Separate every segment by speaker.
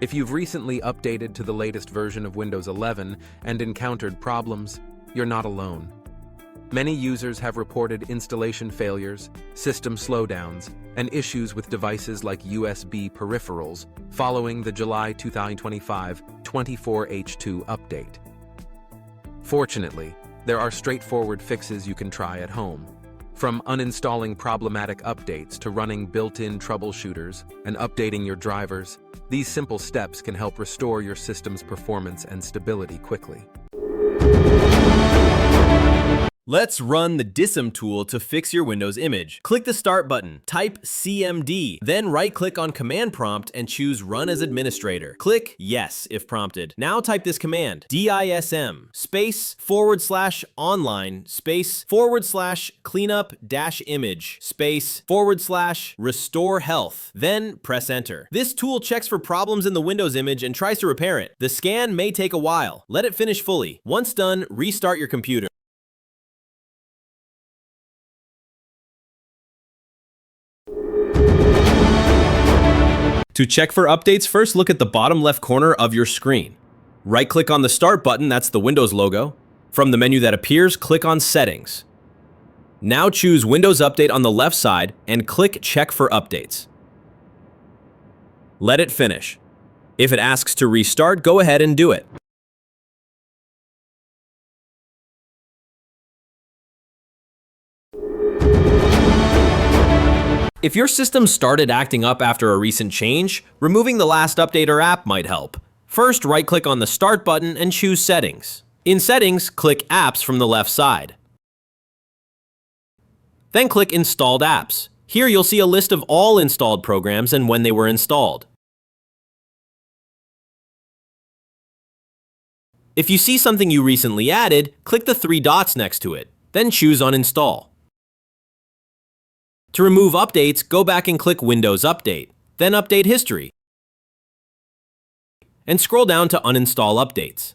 Speaker 1: If you've recently updated to the latest version of Windows 11 and encountered problems, you're not alone. Many users have reported installation failures, system slowdowns, and issues with devices like USB peripherals following the July 2025 24H2 update. Fortunately, there are straightforward fixes you can try at home. From uninstalling problematic updates to running built-in troubleshooters and updating your drivers, these simple steps can help restore your system's performance and stability quickly.
Speaker 2: Let's run the dism tool to fix your Windows image. Click the Start button, type CMD, then right-click on Command Prompt and choose Run as Administrator. Click Yes if prompted. Now type this command, DISM space /online space /cleanup-image space /restore health. Then press Enter. This tool checks for problems in the Windows image and tries to repair it. The scan may take a while. Let it finish fully. Once done, restart your computer. To check for updates, first look at the bottom left corner of your screen. Right-click on the Start button, that's the Windows logo. From the menu that appears, click on Settings. Now choose Windows Update on the left side and click Check for Updates. Let it finish. If it asks to restart, go ahead and do it. If your system started acting up after a recent change, removing the last update or app might help. First, right-click on the Start button and choose Settings. In Settings, click Apps from the left side. Then click Installed Apps. Here you'll see a list of all installed programs and when they were installed. If you see something you recently added, click the three dots next to it, then choose Uninstall. To remove updates, go back and click Windows Update, then Update History, and scroll down to Uninstall Updates.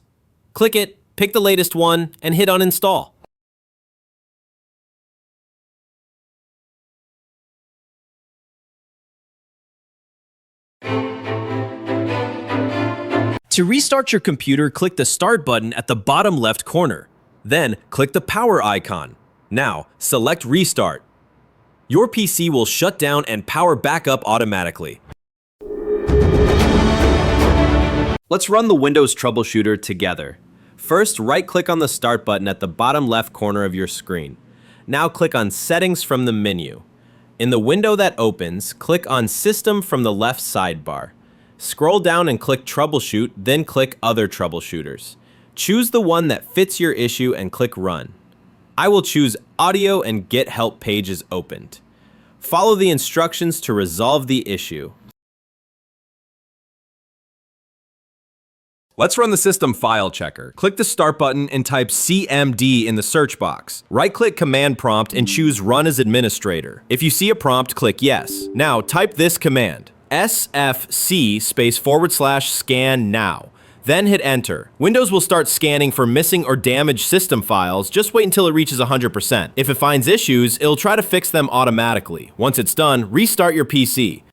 Speaker 2: Click it, pick the latest one, and hit Uninstall. To restart your computer, click the Start button at the bottom left corner. Then, click the power icon. Now, select Restart. Your PC will shut down and power back up automatically. Let's run the Windows troubleshooter together. First, right-click on the Start button at the bottom left corner of your screen. Now click on Settings from the menu. In the window that opens, click on System from the left sidebar. Scroll down and click Troubleshoot, then click Other Troubleshooters. Choose the one that fits your issue and click Run. I will choose Audio and Get Help pages opened. Follow the instructions to resolve the issue. Let's run the system file checker. Click the Start button and type CMD in the search box. Right-click Command Prompt and choose Run as Administrator. If you see a prompt, click Yes. Now type this command, SFC /scan now. Then hit Enter. Windows will start scanning for missing or damaged system files. Just wait until it reaches 100%. If it finds issues, it'll try to fix them automatically. Once it's done, restart your PC.